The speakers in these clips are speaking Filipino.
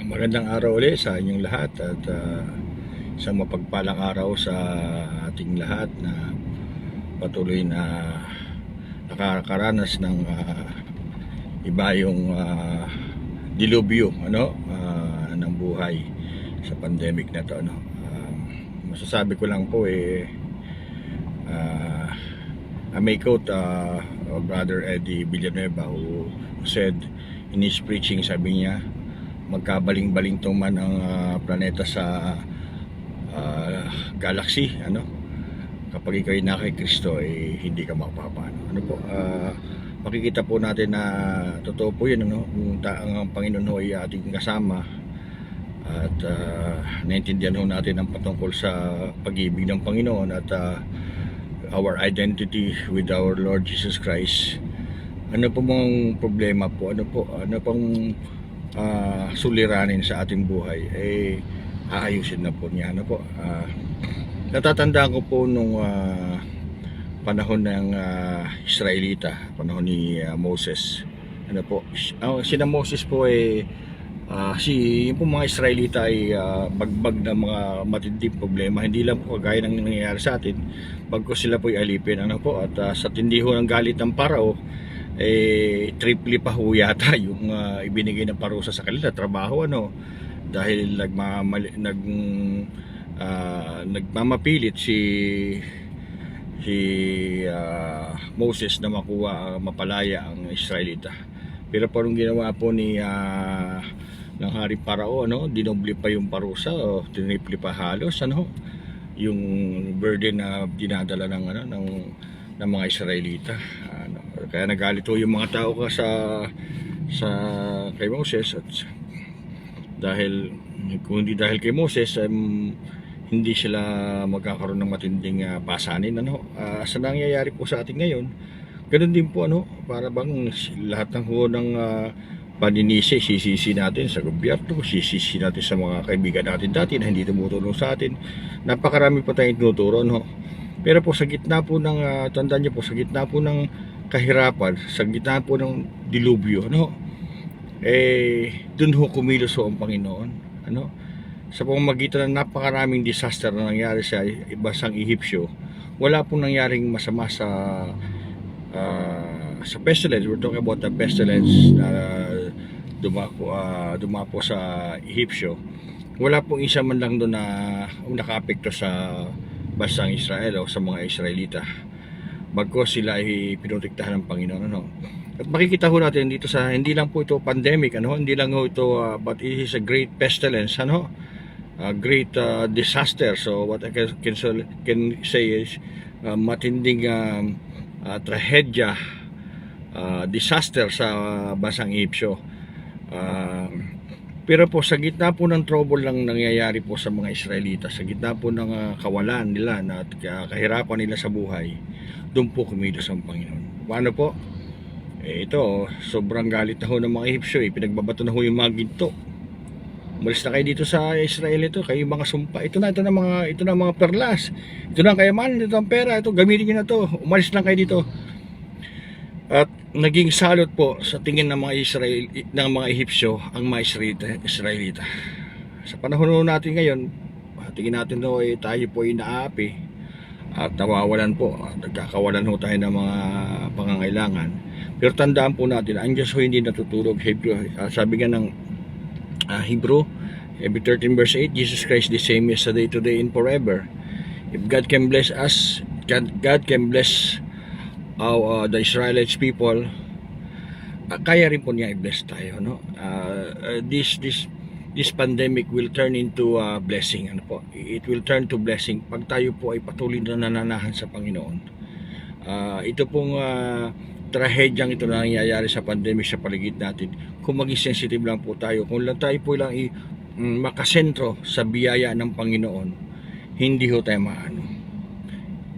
Magandang araw ulit sa inyong lahat at isang mapagpalang araw sa ating lahat na patuloy na nakakaranas ng iba yung dilubyo ng buhay sa pandemic na to, no? Masasabi ko lang po I may quote Brother Eddie Villanueva who said in his preaching, sabi niya, magkabaling-baling tong man ang planeta sa galaxy, kapag ikaw ay na kay Kristo, hindi ka mapapano. Makikita po natin na totoo po yun, kung ang Panginoon ay ating kasama at naintindihan natin ang patungkol sa pag-ibig ng Panginoon at our identity with our Lord Jesus Christ. Ano po mong problema po? Ano pong suliranin sa ating buhay, aayusin na po niya. Natatandaan ko po nung panahon ng Israelita, panahon ni Moses. Sina Moses po yung po mga Israelita ay bagbag ng mga matinding problema, hindi lang po kagaya ng nangyayari sa atin, bagko sila po ay alipin, at sa tindi ho ng galit ng Parao, triple pa ho yata yung ibinigay na parusa sa kanila, trabaho, dahil nagmamapilit si Moses na mapalaya ang Israelita. Pero parang ginawa po ng Hari Parao, dinoble pa yung parusa, triple pa halos, yung burden na dinadala ng mga Israelita. Kaya nagalit ho yung mga tao sa kay Moses, at dahil kung hindi dahil kay Moses, hindi sila magkakaroon ng matinding pasanin, sa nangyayari po sa atin ngayon. Ganun din po, para bang lahat ng paninisi, sisisi natin sa gobyerno, sisisi natin sa mga kaibigan natin dati na hindi tumutulong sa atin. Napakarami pa tayong tinuturo, pero po sa gitna po ng tandaan niyo po, sa gitna po ng kahirapan, sa gitna po ng dilubyo, dun ho kumilos ho ang Panginoon, sa pamamagitan ng napakaraming disaster na nangyari sa bansang Ehipsyo. Sa masama sa pestilence. We're talking about the pestilence na dumapo sa Ehipsyo. Wala pong isa man lang doon na nakaapekto sa bansang Israel o sa mga Israelita, bagko sila ay pinotektahan ng Panginoon, At makikita ho natin dito sa, hindi lang po ito pandemic, hindi lang ho ito, but it is a great pestilence, a great disaster. So what I can say is matinding trahedya, disaster sa bansang Ehipsyo. Pero po sa gitna po ng trouble lang nangyayari po sa mga Israelita, sa gitna po ng kawalan nila at kahirapan nila sa buhay, doon po kumilos ang Panginoon. Paano po? Ito, sobrang galit na ho ng mga Ehipsyo, pinagbabato na ho yung mga ginto. Umalis na kayo dito sa Israel, kayo mga sumpa, ito na mga perlas, ito na ang kayamanan, ito ang pera, ito gamitin niyo na to, umalis lang kayo dito. At naging salot po sa tingin ng mga Ehipsyo ang mga Israelita. Sa panahon natin ngayon, tingin natin tayo po ay naapi at nawawalan po, nagkakawalan ho tayo ng mga pangangailangan. Pero tandaan po natin, ang Diyos hindi natutulog. Sabi nga ng Hebrew 13 verse 8, Jesus Christ the same yesterday, today, and forever. If God can bless us, God can bless the Israelites people, kaya rin po niya i-bless tayo, this pandemic will turn into a blessing, it will turn to blessing pag tayo po ay patuloy na nananahan sa Panginoon. Ito pong trahedyang ito na nangyayari sa pandemic sa paligid natin, kung maging sensitive lang po tayo, kung lang tayo po lang makasentro sa biyaya ng Panginoon, hindi ho tayo maano.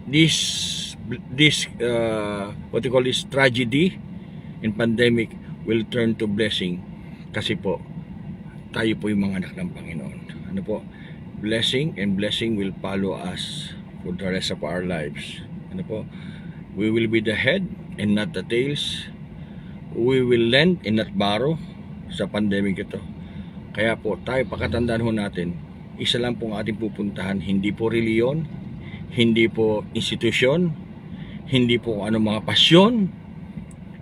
This what you call this tragedy and pandemic will turn to blessing, kasi po tayo po yung mga anak ng Panginoon. Blessing and blessing will follow us for the rest of our lives. We will be the head and not the tails. We will lend and not borrow sa pandemic ito. Kaya po tayo, pakatandaan ho natin, isa lang pong ating pupuntahan, hindi po reliyon, hindi po institusyon, hindi po ano mga pasyon,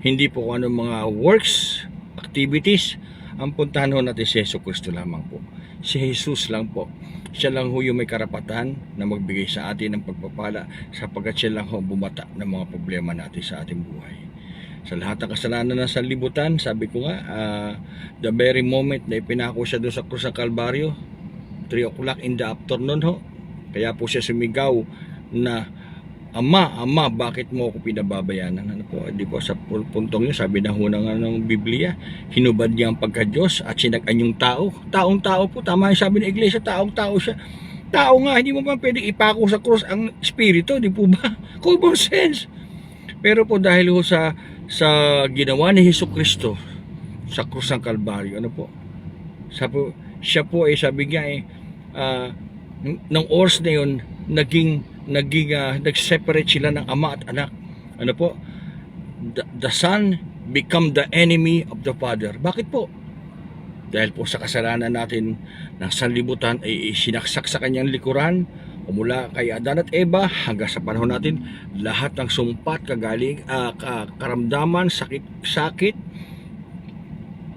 hindi po ano mga works, activities. Ang puntahan ho natin si Yesu Cristo lamang po. Si Jesus lang po. Siya lang ho yung may karapatan na magbigay sa atin ng pagpapala, sapagkat siya lang ho bumata ng mga problema natin sa ating buhay. Sa lahat ng kasalanan na sa libutan, sabi ko nga, the very moment na ipinako siya doon sa krus ng Kalbaryo, 3 o'clock in the afternoon ho, kaya po siya sumigaw na, Ama, Ama, bakit mo ako pinababayanan? Ano po, di po sa puntong yun, sabi na ho ng Biblia, hinubad niya ang pagka-Diyos at sinagan yung tao. Taong-tao po, tama yung sabi ng iglesia, taong-tao siya. Tao nga, hindi mo pa pwedeng ipako sa krus ang espiritu, di po ba? Common sense. Pero po dahil ho sa ginawa ni Hesus Kristo sa krus ng Kalbaryo, ano po? Siya po sabi niya ng oras na yun, nag-separate sila ng ama at anak. Ano po? The son become the enemy of the father. Bakit po? Dahil po sa kasalanan natin ng sanlibutan ay sinaksak sa kanyang likuran, mula kay Adan at Eva hanggang sa panahon natin, lahat ng sumpat, kagaling, karamdaman, sakit,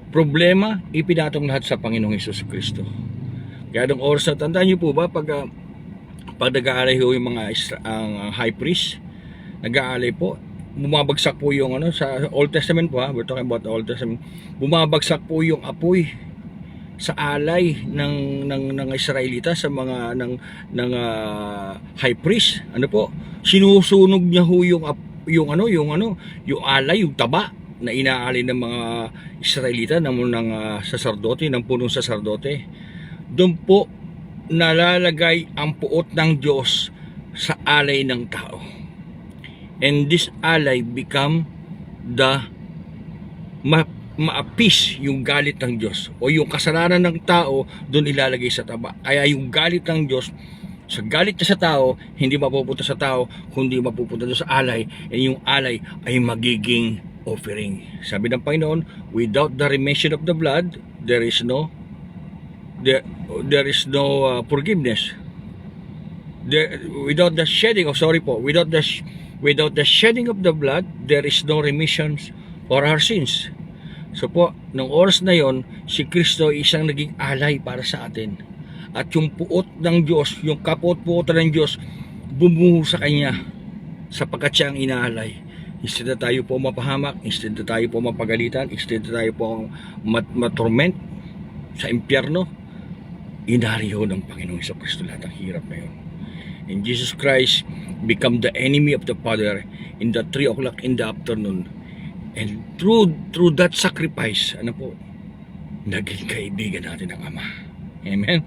problema, ipinatong lahat sa Panginoong Hesus Kristo. Kaya nung oras na, tandaan niyo po ba, pag nag-aalay ho yung mga high priest, nag-aalay po, bumabagsak po yung sa Old Testament po, we're talking about the Old Testament, bumabagsak po yung apoy sa alay ng Israelita, sa mga ng high priest. Ano po, sinusunog niya ho yung alay, yung taba na inaalay ng mga Israelita ng saserdote, ng punong saserdote. Doon po nalalagay ang puot ng Diyos sa alay ng tao. And this alay become the maapis yung galit ng Diyos, o yung kasalanan ng tao doon ilalagay sa taba. Kaya yung galit ng Diyos, sa galit niya sa tao, hindi mapupunta sa tao, kundi mapupunta doon sa alay. And yung alay ay magiging offering. Sabi ng Panginoon, without the remission of the blood, there is no forgiveness. Without the shedding of without the shedding of the blood, there is no remission for our sins. So po, nung oras na yon, si Kristo ay isang naging alay para sa atin. At yung puot ng Diyos, yung kapuot-puotan ng Diyos, bumuho sa Kanya, sapagkat siya ang inaalay. Instead na tayo po mapahamak, instead na tayo po mapagalitan, instead na tayo po matorment sa impyerno, inariho ng Panginoong Kristo lahat ang hirap na yun. And Jesus Christ become the enemy of the Father in the 3 o'clock in the afternoon. And through that sacrifice, ano po, naging kaibigan natin ng Ama. Amen?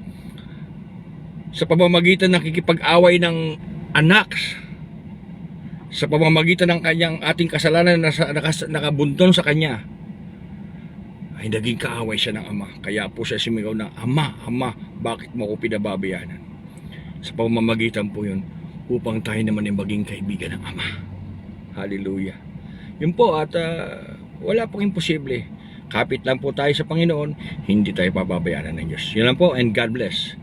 Sa pamamagitan ng kikipag-away ng anak, sa pamamagitan ng ating kasalanan na nakabunton sa Kanya, ay naging kaaway siya ng Ama. Kaya po siya sumigaw na, Ama, Ama, bakit mo ako pinababayanan? Sa pamamagitan po yun, upang tayo naman ay maging kaibigan ng Ama. Hallelujah. Yun po, at wala pong imposible. Kapit lang po tayo sa Panginoon, hindi tayo pababayanan ng Diyos. Yun lang po, and God bless.